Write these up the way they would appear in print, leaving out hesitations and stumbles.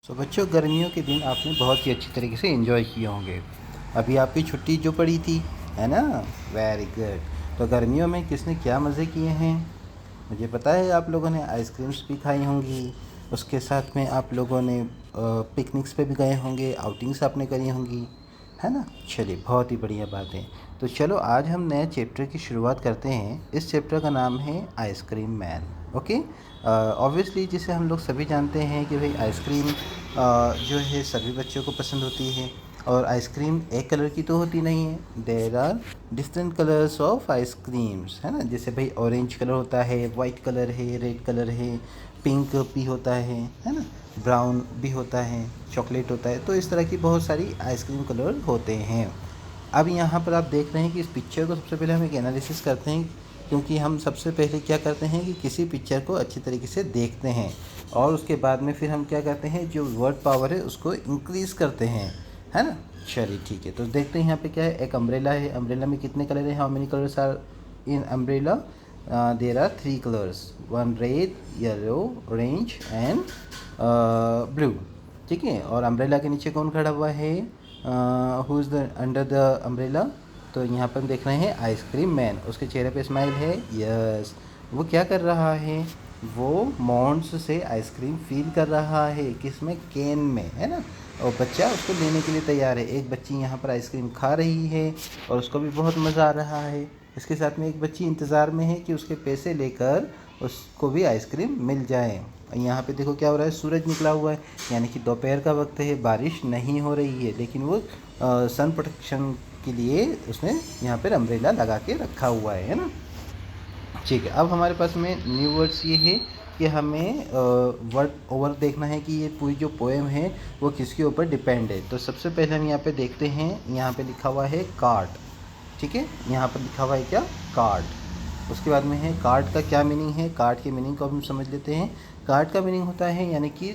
सो बच्चों, गर्मियों के दिन आपने बहुत ही अच्छी तरीके से एंजॉय किए होंगे। अभी आपकी छुट्टी जो पड़ी थी, है ना? Very good. तो गर्मियों में किसने क्या मज़े किए हैं? मुझे पता है आप लोगों ने आइसक्रीम्स भी खाई होंगी। उसके साथ में आप लोगों ने पिकनिक्स पे भी गए होंगे, आउटिंग्स आपने करी होंगी, है ना? चलिए, बहुत ही बढ़िया बात है। तो चलो आज हम नए चैप्टर की शुरुआत करते हैं। इस चैप्टर का नाम है आइसक्रीम मैन। ओके। ऑब्वियसली जिसे हम लोग सभी जानते हैं कि भाई आइसक्रीम जो है सभी बच्चों को पसंद होती है। और आइसक्रीम एक कलर की तो होती नहीं है, there are different colours of ice creams, है ना? जैसे भाई ऑरेंज कलर होता है, वाइट कलर है, रेड कलर है, पिंक भी होता है ना? ब्राउन भी होता है, चॉकलेट होता है। तो इस तरह की बहुत सारी आइसक्रीम कलर होते हैं। अब यहाँ पर आप देख रहे हैं कि इस पिक्चर को सबसे पहले हम एक एनालिसिस करते हैं, क्योंकि हम सबसे पहले क्या करते हैं कि किसी पिक्चर को अच्छी तरीके से देखते हैं और उसके बाद में फिर हम क्या करते हैं, जो वर्ड पावर है उसको इंक्रीज़ करते हैं, है ना? चलिए ठीक है। तो देखते हैं यहाँ पे क्या है। एक अम्ब्रेला है। अम्ब्रेला में कितने कलर हैं? How many colours are in umbrella? There are 3 colours, one red, yellow, orange and blue. ठीक है। और अम्ब्रेला के नीचे कौन खड़ा हुआ है? Who is the under the umbrella? तो यहाँ पर हम देख रहे हैं आइसक्रीम मैन। उसके चेहरे पे स्माइल है। यस। वो क्या कर रहा है? वो मॉन्ड्स से आइसक्रीम फील कर रहा है। किसमें? कैन में, है ना? और बच्चा उसको लेने के लिए तैयार है। एक बच्ची यहाँ पर आइसक्रीम खा रही है और उसको भी बहुत मज़ा आ रहा है। इसके साथ में एक बच्ची इंतज़ार में है कि उसके पैसे लेकर उसको भी आइसक्रीम मिल जाए। यहाँ पे देखो क्या हो रहा है, सूरज निकला हुआ है, यानी कि दोपहर का वक्त है, बारिश नहीं हो रही है, लेकिन वो सन प्रोटेक्शन के लिए उसने यहाँ पर अम्ब्रेला लगा के रखा हुआ है ना? ठीक है। अब हमारे पास में न्यू वर्ड्स ये है कि हमें वर्ड ओवर देखना है कि ये पूरी जो पोएम है वो किसके ऊपर डिपेंड है। तो सबसे पहले हम यहाँ पे देखते हैं, यहाँ पे लिखा हुआ है कार्ड। ठीक है, यहाँ पर लिखा हुआ है क्या? कार्ड। उसके बाद में है कार्ड का क्या मीनिंग है। कार्ड के मीनिंग को हम समझ लेते हैं। कार्ड का मीनिंग होता है यानी कि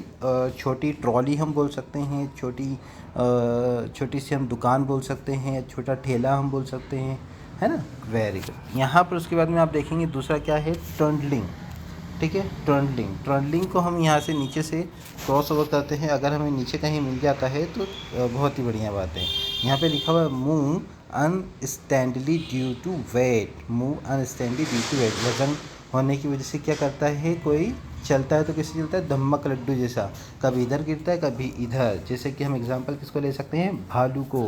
छोटी ट्रॉली हम बोल सकते हैं, छोटी सी हम दुकान बोल सकते हैं, छोटा ठेला हम बोल सकते हैं, है ना? Very good. यहाँ पर उसके बाद में आप देखेंगे दूसरा क्या है, ट्रंडलिंग। ठीक है, ट्रंडलिंग। ट्रंडलिंग को हम यहाँ से नीचे से क्रॉस ओवर करते हैं। अगर हमें नीचे कहीं मिल जाता है तो बहुत ही बढ़िया बात है। यहाँ पे लिखा हुआ है move unsteadily due to weight. Move unsteadily due to weight, वजन होने की वजह से क्या करता है, कोई चलता है तो कैसे चलता है? धम्मक लड्डू जैसा, कभी इधर गिरता है कभी इधर। जैसे कि हम एग्जांपल किसको ले सकते हैं? भालू को।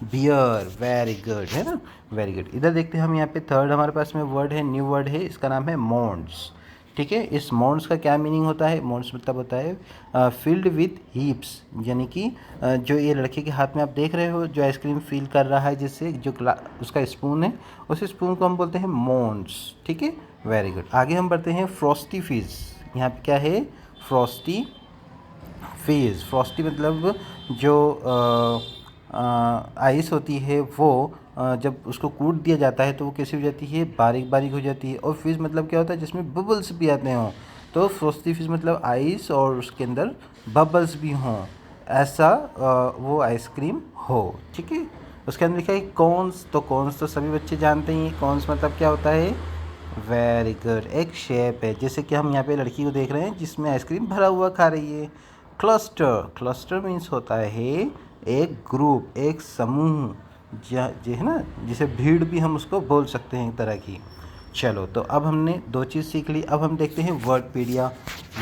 बियर। वेरी गुड, है ना? Very good. इधर देखते हैं हम, यहाँ पे थर्ड हमारे पास में वर्ड है, न्यू वर्ड है, इसका नाम है मॉन्ड्स। ठीक है। इस मॉन्ड्स का क्या मीनिंग होता है? मॉन्ड्स मतलब होता है फील्ड विथ हीप्स, यानी कि जो ये लड़के के हाथ में आप देख रहे हो जो आइसक्रीम फील कर रहा है, जिससे जो उसका स्पून है, उस स्पून को हम बोलते हैं मॉन्ड्स। ठीक है, वेरी गुड। आगे हम बढ़ते हैं फ्रॉस्टी फिज। यहाँ पे क्या है? फ्रॉस्टी फिज। फ्रॉस्टी मतलब जो आइस होती है वो जब उसको कूट दिया जाता है तो वो कैसी हो जाती है? बारीक बारीक हो जाती है। और फिज मतलब क्या होता है? जिसमें बबल्स भी आते हों। तो फ्रॉस्टी फिज मतलब आइस और उसके अंदर बबल्स भी हों, ऐसा वो आइसक्रीम हो। ठीक है। उसके अंदर लिखा है कॉन्स। तो कॉन्स तो सभी बच्चे जानते ही हैं। कॉन्स मतलब क्या होता है? वेरी गुड, एक शेप है। जैसे कि हम यहाँ पे लड़की को देख रहे हैं जिसमें आइसक्रीम भरा हुआ खा रही है। क्लस्टर। क्लस्टर मीन्स होता है एक ग्रुप, एक समूह, जो है ना, जिसे भीड़ भी हम उसको बोल सकते हैं एक तरह की। चलो, तो अब हमने दो चीज़ सीख ली। अब हम देखते हैं वर्डपीडिया।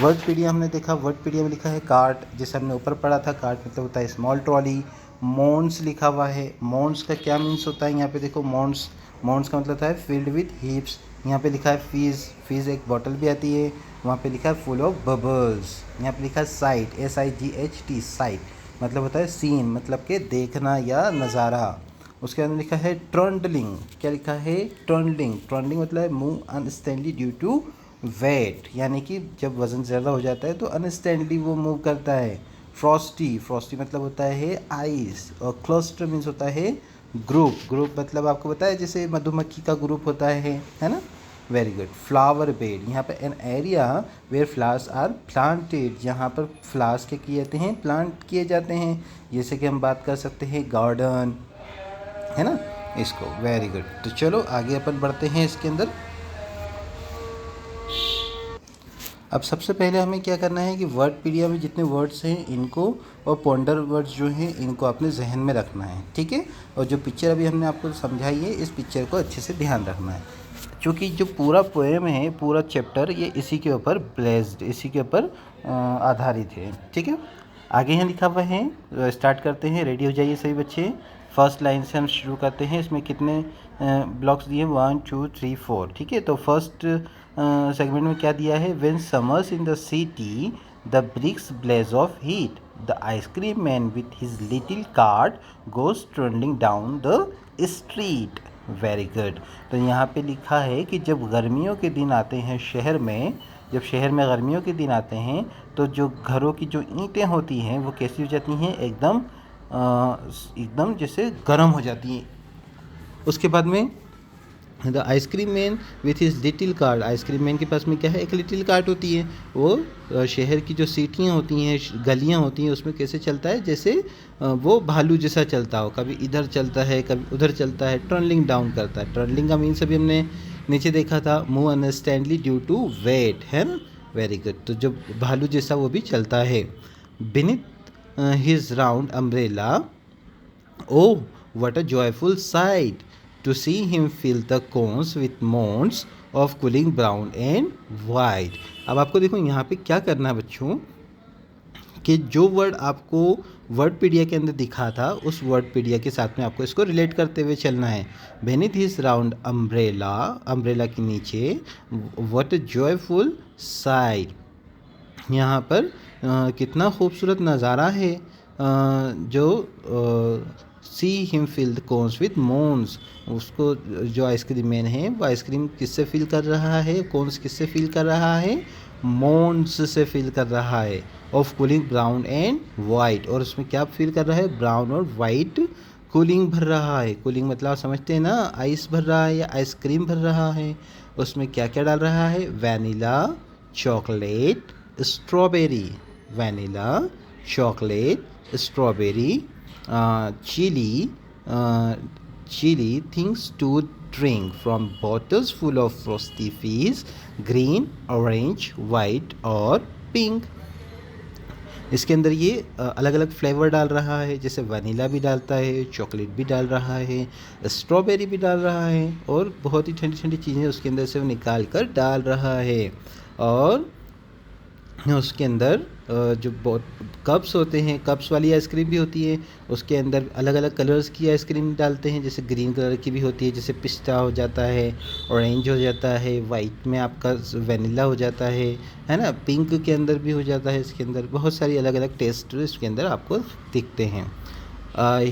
वर्डपीडिया हमने देखा, वर्डपीडिया में लिखा है कार्ट, जैसे हमने ऊपर पढ़ा था, कार्ट मतलब होता है स्मॉल ट्रॉली। मॉन्स लिखा हुआ है। मॉन्स का क्या मीन्स होता है? यहाँ पे देखो, मॉन्स, मॉन्स का मतलब होता है फील्ड विथ हीप्स। यहाँ पे लिखा है फीज। फीज एक बॉटल भी आती है। वहाँ पे लिखा है फुल ऑफ बबल्स। यहाँ पे लिखा है साइट, SIGHT, साइट मतलब होता है सीन, मतलब के देखना या नज़ारा। उसके अंदर लिखा है ट्रंडलिंग। क्या लिखा है? ट्रंडलिंग। ट्रंडलिंग मतलब move unsteadily due to wait, यानी कि जब वज़न ज़्यादा हो जाता है तो अनस्टैंडली वो मूव करता है। फ्रॉस्टी। फ्रॉस्टी मतलब होता है आइस। और क्लस्टर मीन्स होता है ग्रुप। ग्रुप मतलब आपको पता है जैसे मधुमक्खी का ग्रुप होता है ना? Very good. Flower bed. यहाँ पे an area where flowers are planted, यहाँ पर फ्लावर्स के किए जाते हैं, प्लांट किए जाते हैं। जैसे कि हम बात कर सकते हैं गार्डन, है ना, इसको। Very good. तो चलो आगे अपन बढ़ते हैं इसके अंदर। अब सबसे पहले हमें क्या करना है कि वर्डपीडिया में जितने वर्ड्स हैं इनको और पॉन्डर वर्ड्स जो हैं इनको अपने जहन में रखना है, ठीक है। और जो पिक्चर अभी हमने आपको समझाई है इस पिक्चर को अच्छे से ध्यान रखना है, क्योंकि जो पूरा पोएम है, पूरा चैप्टर ये इसी के ऊपर बेस्ड, इसी के ऊपर आधारित है, ठीक है। आगे यहाँ लिखा हुआ है, स्टार्ट करते हैं। रेडी हो जाइए सभी बच्चे। फर्स्ट लाइन से हम शुरू करते हैं। इसमें कितने ब्लॉक्स दिए? 1 2 3 4, ठीक है। तो फर्स्ट सेगमेंट में क्या दिया है? When summers in the city the bricks blaze of heat, the ice cream man with his little cart goes trending down the street. Very good. तो यहाँ पे लिखा है कि जब गर्मियों के दिन आते हैं शहर में, जब शहर में गर्मियों के दिन आते हैं तो जो घरों की जो ईंटें होती हैं वो कैसी हो जाती हैं? एकदम जैसे गर्म हो जाती हैं। उसके बाद में the ice cream man with his little cart, ice cream man के पास में क्या है? एक लिटिल कार्ट होती है। वो शहर की जो सिटियाँ होती हैं, गलियाँ होती हैं, उसमें कैसे चलता है? जैसे वो भालू जैसा चलता हो, कभी इधर चलता है कभी उधर चलता है, ट्रनलिंग डाउन करता है। ट्रनलिंग का मीन्स अभी हमने नीचे देखा था, move unsteadily due to wait, है ना। Very good. तो जब भालू जैसा वो भी चलता है। Beneath his round umbrella, oh what a joyful sight to see him fill the cones with mounds of cooling brown and white। अब आपको देखो यहाँ पे क्या करना है बच्चों, कि जो वर्ड आपको वर्डपीडिया के अंदर दिखा था उस वर्डपीडिया के साथ में आपको इसको रिलेट करते हुए चलना है। Beneath his round umbrella, umbrella के नीचे, व्हाट अ जॉयफुल साइट, यहाँ पर कितना खूबसूरत नज़ारा है। जो see him fill the cones with mounds, उसको जो आइसक्रीम मैन है वो आइसक्रीम किससे फिल कर रहा है? कोन्स किससे फिल कर रहा है? मोन्स से फिल कर रहा है। Of cooling brown and white, और उसमें क्या फिल कर रहा है? ब्राउन और वाइट कूलिंग भर रहा है। कूलिंग मतलब आप समझते हैं ना, आइस भर रहा है या आइसक्रीम भर रहा है। उसमें क्या क्या डाल रहा है? Vanilla, chocolate, strawberry, vanilla, chocolate, strawberry, chili things to drink from bottles full of frosty fizz, green, orange, white और pink। इसके अंदर ये अलग अलग फ्लेवर डाल रहा है, जैसे वनीला भी डालता है, चॉकलेट भी डाल रहा है, स्ट्रॉबेरी भी डाल रहा है, और बहुत ही ठंडी ठंडी चीज़ें उसके अंदर से वो निकाल कर डाल रहा है। और उसके अंदर जो बहुत कप्स होते हैं, कप्स वाली आइसक्रीम भी होती है, उसके अंदर अलग अलग कलर्स की आइसक्रीम डालते हैं, जैसे ग्रीन कलर की भी होती है, जैसे पिस्ता हो जाता है, ऑरेंज हो जाता है, वाइट में आपका वनीला हो जाता है ना, पिंक के अंदर भी हो जाता है। इसके अंदर बहुत सारी अलग अलग टेस्ट इसके अंदर आपको दिखते हैं।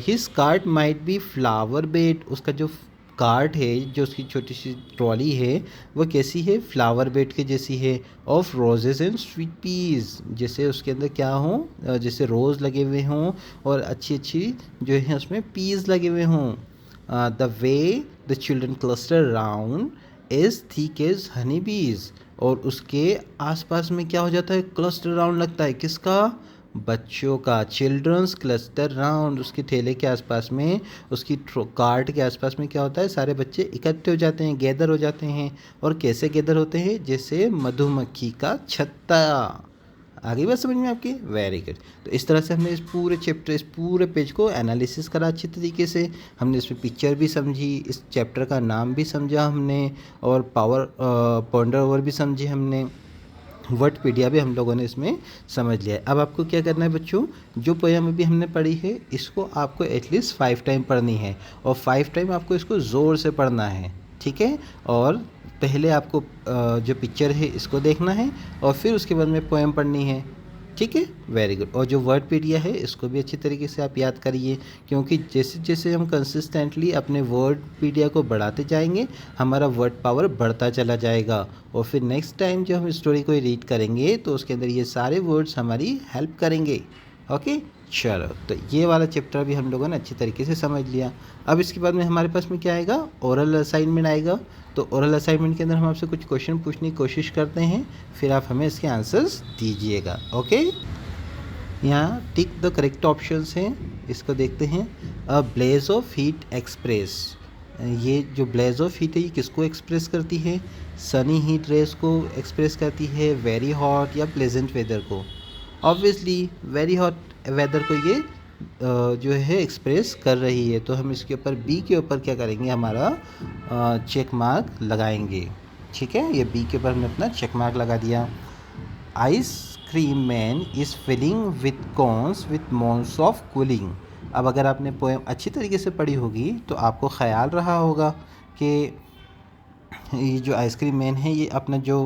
His cart might be flower bed, उसका जो कार्ट है, जो उसकी छोटी सी ट्रॉली है, वो कैसी है? फ्लावर बेड के जैसी है। Of roses and sweet peas, जैसे उसके अंदर क्या हो? जैसे रोज़ लगे हुए हों और अच्छी अच्छी जो है उसमें पीस लगे हुए हों। The way the children cluster round is thick as honey bees, और उसके आसपास में क्या हो जाता है? क्लस्टर राउंड लगता है। किसका? बच्चों का। चिल्ड्रंस क्लस्टर राउंड, उसके ठेले के आसपास में, उसकी कार्ट के आसपास में क्या होता है? सारे बच्चे इकट्ठे हो जाते हैं, गैदर हो जाते हैं। और कैसे गैदर होते हैं? जैसे मधुमक्खी का छत्ता। आगे बात समझ में आपकी? Very good. तो इस तरह से हमने इस पूरे चैप्टर, इस पूरे पेज को एनालिसिस करा अच्छी तरीके से। हमने इसमें पिक्चर भी समझी, इस चैप्टर का नाम भी समझा हमने, और पॉन्डर ओवर भी समझी हमने, वर्डपीडिया भी हम लोगों ने इसमें समझ लिया है। अब आपको क्या करना है बच्चों? जो पोएम अभी हमने पढ़ी है इसको आपको एटलीस्ट 5 टाइम पढ़नी है, और 5 टाइम आपको इसको ज़ोर से पढ़ना है, ठीक है। और पहले आपको जो पिक्चर है इसको देखना है, और फिर उसके बाद में पोएम पढ़नी है, ठीक है। Very good. और जो वर्डपीडिया है इसको भी अच्छी तरीके से आप याद करिए, क्योंकि जैसे जैसे हम कंसिस्टेंटली अपने वर्डपीडिया को बढ़ाते जाएंगे हमारा वर्ड पावर बढ़ता चला जाएगा, और फिर नेक्स्ट टाइम जब हम स्टोरी को रीड करेंगे तो उसके अंदर ये सारे वर्ड्स हमारी हेल्प करेंगे। ओके, चलो, तो ये वाला चैप्टर भी हम लोगों ने अच्छी तरीके से समझ लिया। अब इसके बाद में हमारे पास में क्या आएगा? ओरल असाइनमेंट आएगा। तो ओरल असाइनमेंट के अंदर हम आपसे कुछ क्वेश्चन पूछने की कोशिश करते हैं, फिर आप हमें इसके आंसर्स दीजिएगा। ओके, यहाँ टिक द करेक्ट ऑप्शंस हैं, इसको देखते हैं। अ ब्लेज ऑफ हीट एक्सप्रेस, ये जो ब्लेज ऑफ हीट है ये किसको एक्सप्रेस करती है? सनी हीट रेस को एक्सप्रेस करती है, वेरी हॉट या प्लेजेंट वेदर को? ऑब्वियसली वेरी हॉट वेदर को ये जो है एक्सप्रेस कर रही है। तो हम इसके ऊपर बी के ऊपर क्या करेंगे, हमारा चेक मार्क लगाएंगे। ठीक है, ये बी के ऊपर हमने अपना चेक मार्क लगा दिया। Ice cream man is filling with cones with mounds of cooling. अब अगर आपने पोएम अच्छी तरीके से पढ़ी होगी तो आपको ख़याल रहा होगा कि ये जो आइसक्रीम मैन है ये अपना जो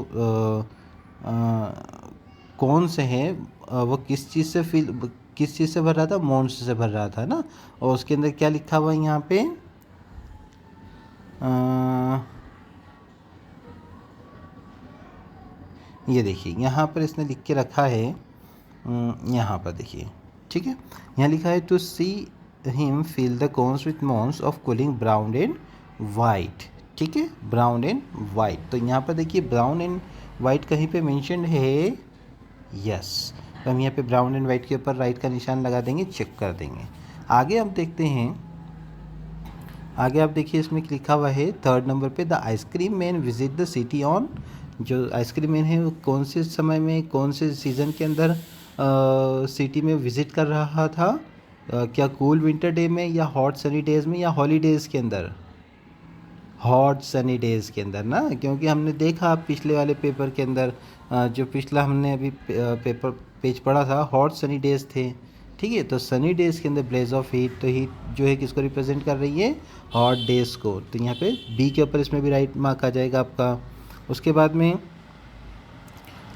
कौन से है वो किस चीज़ से भर रहा था? मोन्स से भर रहा था ना। और उसके अंदर क्या लिखा हुआ है यहाँ पे? ये देखिए यहाँ पर इसने लिख के रखा है, यहाँ पर देखिए, ठीक है, यहाँ लिखा है to see him fill the cones with mounds of cooling brown and white. ठीक है, ब्राउन एंड वाइट। तो यहाँ पर देखिए ब्राउन एंड वाइट कहीं पे मेंशन है, यस। तो हम यहाँ पे ब्राउन एंड वाइट के ऊपर राइट का निशान लगा देंगे, चेक कर देंगे। आगे हम देखते हैं, आगे आप देखिए इसमें लिखा हुआ है 3rd नंबर पे, the ice cream man visit the city on. जो आइसक्रीम मैन है वो कौन से समय में, कौन से सीज़न के अंदर सिटी में विज़िट कर रहा था? क्या कूल विंटर डे में या हॉट सनी डेज़ में या हॉलीडेज़ के अंदर? हॉट सनी डेज़ के अंदर ना, क्योंकि हमने देखा पिछले वाले पेपर के अंदर, जो पिछला हमने अभी पेपर पेज पढ़ा था, हॉट सनी डेज़ थे। ठीक है, तो सनी डेज़ के अंदर ब्लेज ऑफ हीट, तो हीट जो है किसको रिप्रेजेंट कर रही है? हॉट डेज़ को। तो यहाँ पे बी के ऊपर इसमें भी राइट मार्क आ जाएगा आपका। उसके बाद में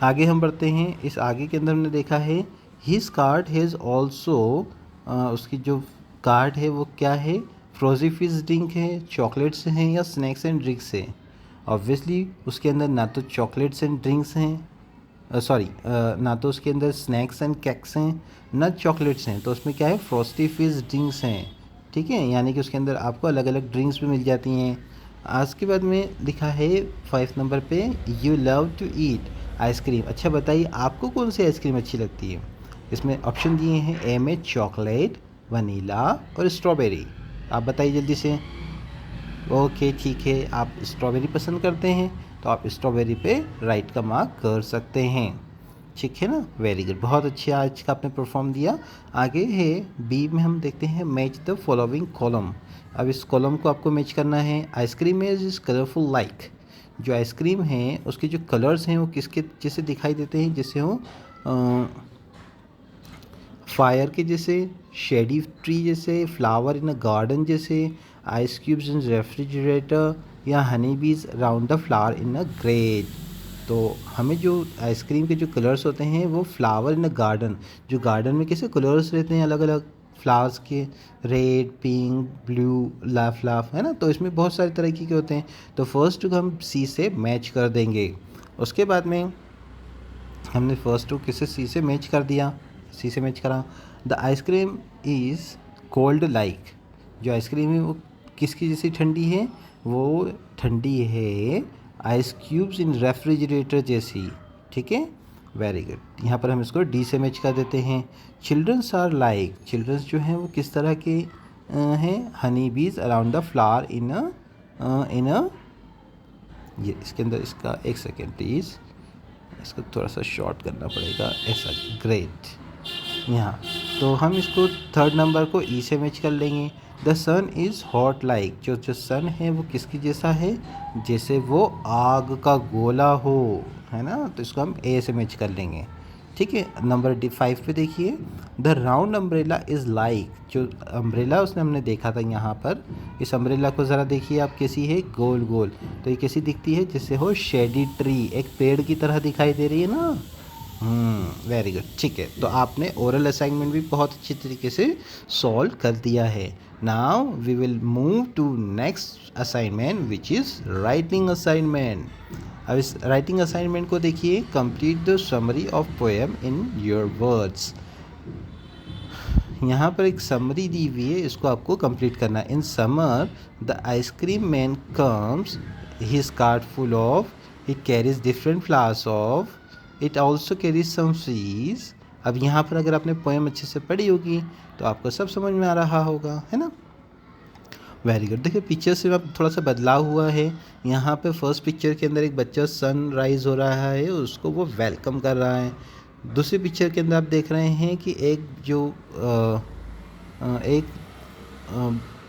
आगे हम बढ़ते हैं। इस आगे के अंदर हमने देखा है हिज कार्ड हैज़ ऑल्सो, उसकी जो कार्ड है वो क्या है? फ्रोजी फिश ड्रिंक है, चॉकलेट्स हैं या स्नैक्स एंड ड्रिंक्स है? ऑब्वियसली उसके अंदर ना तो चॉकलेट्स एंड ड्रिंक्स हैं, ना तो उसके अंदर स्नैक्स एंड केक्स हैं, ना चॉकलेट्स हैं। तो उसमें क्या है? फ्रोस्टी फिश ड्रिंक्स हैं। ठीक है, यानी कि उसके अंदर आपको अलग अलग ड्रिंक्स भी मिल जाती हैं। आज के बाद में लिखा है 5 नंबर पे, you love to eat ice cream. अच्छा बताइए आपको कौन सी आइसक्रीम अच्छी लगती है? इसमें ऑप्शन दिए हैं, ए में चॉकलेट, वनीला और स्ट्रॉबेरी। आप बताइए जल्दी से। ओके ठीक है, आप स्ट्रॉबेरी पसंद करते हैं तो आप स्ट्रॉबेरी पे राइट का मार्क कर सकते हैं। ठीक है ना, वेरी गुड, बहुत अच्छी आज का आपने परफॉर्म दिया। आगे है बी में, हम देखते हैं मैच द फॉलोइंग कॉलम। अब इस कॉलम को आपको मैच करना है। आइसक्रीम इज कलरफुल लाइक, जो आइसक्रीम है उसके जो कलर्स हैं वो किसके जैसे दिखाई देते हैं? जैसे हो फायर के जैसे, शेडी ट्री जैसे, फ्लावर इन अ गार्डन जैसे, आइस क्यूब्स इन रेफ्रिजरेटर या हनी बीज round the flower in a great. तो हमें जो आइसक्रीम के जो कलर्स होते हैं वो फ्लावर इन अ गार्डन, जो गार्डन में कैसे कलर्स रहते हैं अलग अलग फ्लावर्स के, रेड, पिंक, ब्लू, लाफ है ना, तो इसमें बहुत सारे तरह के होते हैं। तो फर्स्ट को हम सी से मैच कर देंगे। उसके बाद में हमने फर्स्ट को किसे सी से मैच कर दिया, सी से मैच करा। The ice cream is cold like, जो आइसक्रीम है वो किसकी जैसी ठंडी है? वो ठंडी है आइस क्यूब्स इन रेफ्रिजरेटर जैसी। ठीक है, वेरी गुड। यहाँ पर हम इसको डी से मैच कर देते हैं। चिल्ड्रंस आर लाइक, चिल्ड्रंस जो हैं वो किस तरह के हैं? हनी बीज अराउंड द फ्लावर इन अ ये इसके अंदर, इसका एक सेकेंड प्लीज़, इसको थोड़ा सा शॉर्ट करना पड़ेगा, ऐसा, ग्रेट। यहाँ तो हम इसको 3rd नंबर को ई से मैच कर लेंगे। The sun is hot like, जो सन है वो किसकी जैसा है? जैसे वो आग का गोला हो, है ना, तो इसको हम ए से मैच कर लेंगे। ठीक है, नंबर 5 पे देखिए, the round umbrella is like, जो अम्ब्रेला उसने हमने देखा था यहाँ पर, इस अम्ब्रेला को ज़रा देखिए आप, कैसी है? गोल गोल। तो ये कैसी दिखती है? जैसे हो शेडी ट्री, एक पेड़ की तरह दिखाई दे रही है ना। वेरी गुड, ठीक है। तो आपने ओरल असाइनमेंट भी बहुत अच्छी तरीके से सॉल्व कर दिया है। Now we will move to next assignment which is writing assignment. अब इस राइटिंग असाइनमेंट को देखिए, complete the summary of poem in your words. यहाँ पर एक समरी दी हुई है, इसको आपको कंप्लीट करना है। In summer the ice cream man comes, his cart full of, it carries different flowers of, it also carries some seeds. अब यहाँ पर अगर आपने पोएम अच्छे से पढ़ी होगी तो आपको सब समझ में आ रहा होगा, है ना। Very good. देखिए पिक्चर से अब थोड़ा सा बदलाव हुआ है। यहाँ पे फर्स्ट पिक्चर के अंदर एक बच्चा सनराइज़ हो रहा है, उसको वो वेलकम कर रहा है। दूसरी पिक्चर के अंदर आप देख रहे हैं कि एक जो एक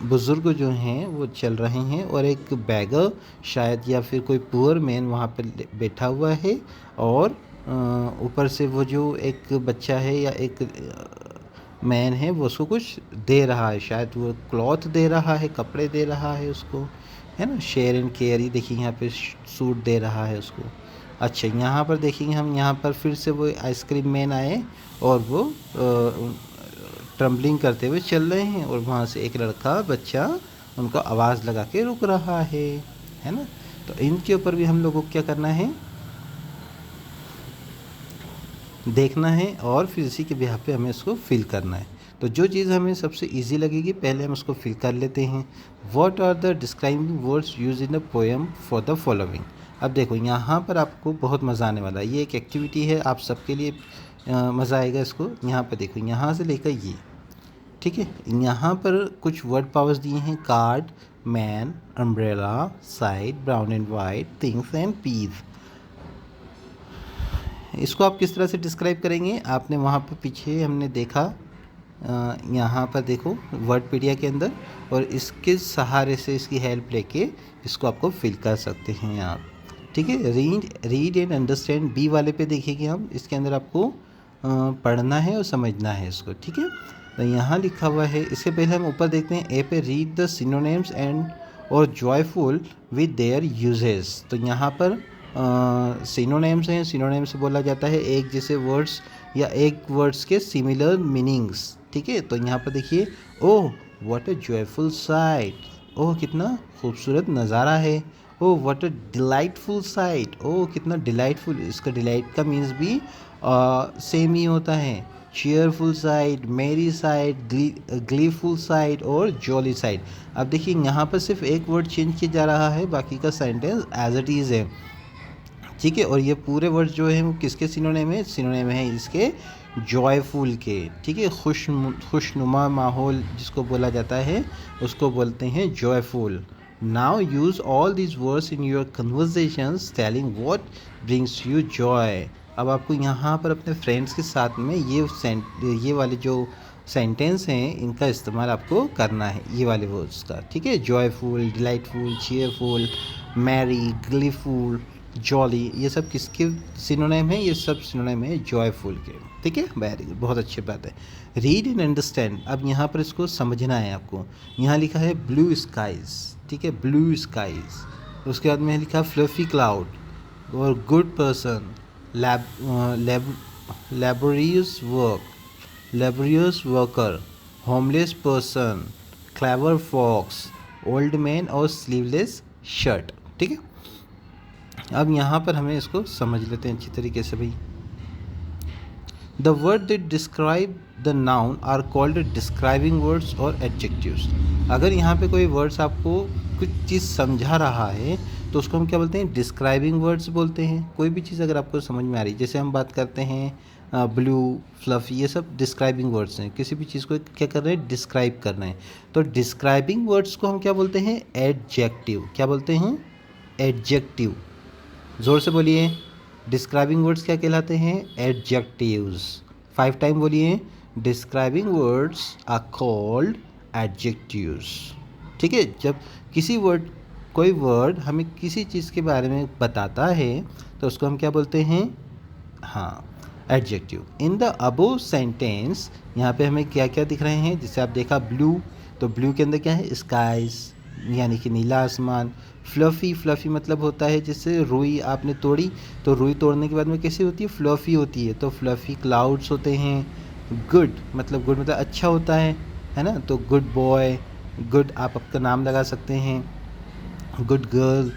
बुज़ुर्ग जो हैं वो चल रहे हैं और एक बैगर शायद या फिर कोई पुअर मैन वहाँ पे बैठा हुआ है, और ऊपर से वो जो एक बच्चा है या एक मैन है वो उसको कुछ दे रहा है, शायद वो क्लॉथ दे रहा है, कपड़े दे रहा है उसको, है ना। शेयर एंड केयर, ये देखिए यहाँ पे सूट दे रहा है उसको। अच्छा यहाँ पर देखेंगे हम, यहाँ पर फिर से वो आइसक्रीम मैन आए और वो ट्रम्बलिंग करते हुए चल रहे हैं, और वहाँ से एक लड़का बच्चा उनको आवाज़ लगा के रुक रहा है ना। तो इनके ऊपर भी हम लोगों को क्या करना है, देखना है, और फिर इसी के बिहाफ पे हमें इसको फिल करना है। तो जो चीज़ हमें सबसे इजी लगेगी पहले हम उसको फिल कर लेते हैं। What are the describing words use in the poem for the following. अब देखो यहाँ पर आपको बहुत मज़ा आने वाला है, ये एक एक्टिविटी है आप सबके लिए, मज़ा आएगा इसको। यहाँ पर देखो, यहाँ से लेकर ये, ठीक है, यहाँ पर कुछ वर्ड पावर्स दिए हैं, card, man, umbrella, side, brown and white, things and peas. इसको आप किस तरह से डिस्क्राइब करेंगे, आपने वहाँ पर पीछे हमने देखा, यहाँ पर देखो वर्डपीडिया के अंदर, और इसके सहारे से इसकी हेल्प लेके इसको आपको फिल कर सकते हैं आप, ठीक है। रीड एंड अंडरस्टैंड, बी वाले पे देखेंगे हम, इसके अंदर आपको पढ़ना है और समझना है इसको, ठीक है। तो यहाँ लिखा हुआ है, इससे पहले हम ऊपर देखते हैं ए पे, रीड द सिनोनिम्स एंड और जॉयफुल विद देयर यूजेस। तो यहाँ पर सिनोनिम्स हैं, सिनोनिम्स से बोला जाता है एक जैसे वर्ड्स या एक वर्ड्स के सिमिलर मीनिंग्स, ठीक है। तो यहाँ पर देखिए, oh what a joyful sight, oh कितना खूबसूरत नज़ारा है। Oh what a delightful sight, oh कितना डिलाइटफुल, इसका डिलाइट का मीन्स भी सेम ही होता है। चीयरफुल साइड, मेरी साइड, ग्लीफुल साइड और जॉली साइड। अब देखिए यहाँ पर सिर्फ एक वर्ड चेंज किया जा रहा है, बाकी का सेंटेंस एज इट इज़ है, ठीक है। और ये पूरे वर्ड जो है वो किसके सिनोनिम है, सिनोनिम है इसके जॉयफुल के, ठीक है। खुशनुमा माहौल जिसको बोला जाता है उसको बोलते हैं joyful. Now use all these words in your conversations telling what brings you Joy. अब आपको यहाँ पर अपने फ्रेंड्स के साथ में ये वाले जो सेंटेंस हैं इनका इस्तेमाल आपको करना है, ये वाले वर्ड्स का, ठीक है। Joyful, delightful, cheerful, merry, gleeful, jolly, ये सब किसके सिनोनिम है, ये सब सिनोनिम है जॉयफुल के, ठीक है। वेरी गुड, बहुत अच्छी बात है। रीड एंड अंडरस्टैंड, अब यहाँ पर इसको समझना है आपको। यहाँ लिखा है ब्लू स्काइज, ठीक है, ब्लू स्काइज। उसके बाद में लिखा फ्लफी क्लाउड और good person, laborious worker, homeless person, clever fox, old man और स्लीवलेस शर्ट, ठीक है। अब यहाँ पर हमें इसको समझ लेते हैं अच्छी तरीके से भाई। The word that describe the noun are called describing words और एडजेक्टिव्स। अगर यहाँ पे कोई वर्ड्स आपको कुछ चीज़ समझा रहा है तो उसको हम क्या बोलते हैं, डिस्क्राइबिंग वर्ड्स बोलते हैं। कोई भी चीज़ अगर आपको समझ में आ रही है, जैसे हम बात करते हैं ब्लू, फ्लफी, ये सब डिस्क्राइबिंग वर्ड्स हैं। किसी भी चीज़ को क्या कर रहे हैं, डिस्क्राइब कर रहे हैं। तो डिस्क्राइबिंग वर्ड्स को हम क्या बोलते हैं, एडजेक्टिव। क्या बोलते हैं, एडजेक्टिव। ज़ोर से बोलिए, डिस्क्राइबिंग वर्ड्स क्या कहलाते हैं, एडजेक्टिव्स। 5 टाइम बोलिए, describing words are called adjectives, ठीक है। जब कोई वर्ड हमें किसी चीज़ के बारे में बताता है तो उसको हम क्या बोलते हैं, हाँ, adjective. In the above sentence, यहाँ पे हमें क्या क्या दिख रहे हैं, जैसे आप देखा ब्लू, तो ब्लू के अंदर क्या है, स्काइज यानी कि नीला आसमान। फ्लफ़ी मतलब होता है जैसे रुई आपने तोड़ी, तो रुई तोड़ने के बाद में कैसी होती है, फ्लफ़ी होती है, तो फ्लफ़ी क्लाउड्स होते हैं। गुड मतलब अच्छा होता है ना। तो गुड बॉय, गुड आप आपका नाम लगा सकते हैं, गुड गर्ल।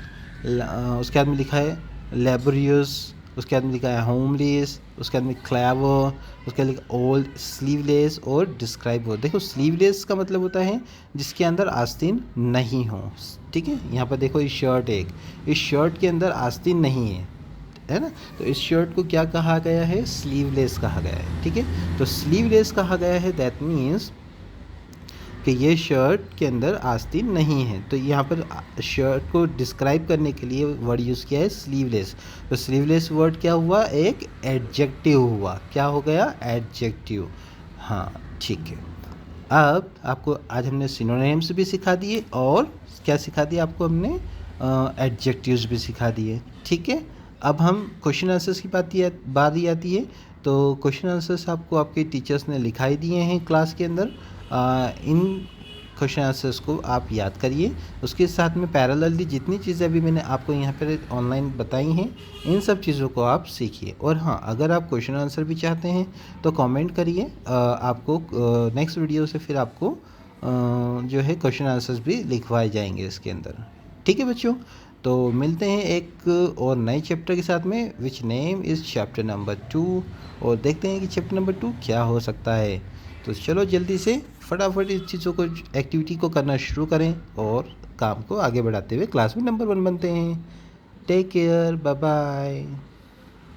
उसके बाद में लिखा है लेबोरियस, उसके बाद में लिखा है होमलेस, उसके बाद में क्लेवर, उसके बाद लिखा ओल्ड, स्लीवलेस और डिस्क्राइब हो। देखो स्लीवलेस का मतलब होता है जिसके अंदर आस्तीन नहीं हो, ठीक है। यहाँ पर देखो इस शर्ट के अंदर आस्तीन नहीं है ना, तो इस शर्ट को क्या कहा गया है, स्लीवलेस कहा गया है, ठीक है। तो स्लीवलेस कहा गया है, दैट मीन्स कि ये शर्ट के अंदर आस्तीन नहीं है। तो यहाँ पर शर्ट को डिस्क्राइब करने के लिए वर्ड यूज़ किया है स्लीवलेस। तो स्लीवलेस वर्ड क्या हुआ, एक एडजेक्टिव हुआ। क्या हो गया, एडजेक्टिव। हाँ ठीक है। अब आपको आज हमने सिनोनिम्स भी सिखा दिए और क्या सिखा दिया आपको हमने, एडजेक्टिव्स भी सिखा दिए। ठीक है, अब हम क्वेश्चन आंसर्स की बारी आती है। तो क्वेश्चन आंसर्स आपको आपके टीचर्स ने लिखाई दिए हैं क्लास के अंदर। इन क्वेश्चन आंसर्स को आप याद करिए, उसके साथ में पैरेलली जितनी चीज़ें अभी मैंने आपको यहाँ पर ऑनलाइन बताई हैं इन सब चीज़ों को आप सीखिए। और हाँ, अगर आप क्वेश्चन आंसर भी चाहते हैं तो कमेंट करिए, आपको नेक्स्ट वीडियो से फिर आपको जो है क्वेश्चन आंसर्स भी लिखवाए जाएंगे इसके अंदर। ठीक है बच्चों, तो मिलते हैं एक और नए चैप्टर के साथ में, which name is chapter number 2, और देखते हैं कि चैप्टर नंबर 2 क्या हो सकता है। तो चलो जल्दी से फटाफट इस चीज़ों को, एक्टिविटी को करना शुरू करें और काम को आगे बढ़ाते हुए क्लास में नंबर 1 बनते हैं। Take care, bye bye.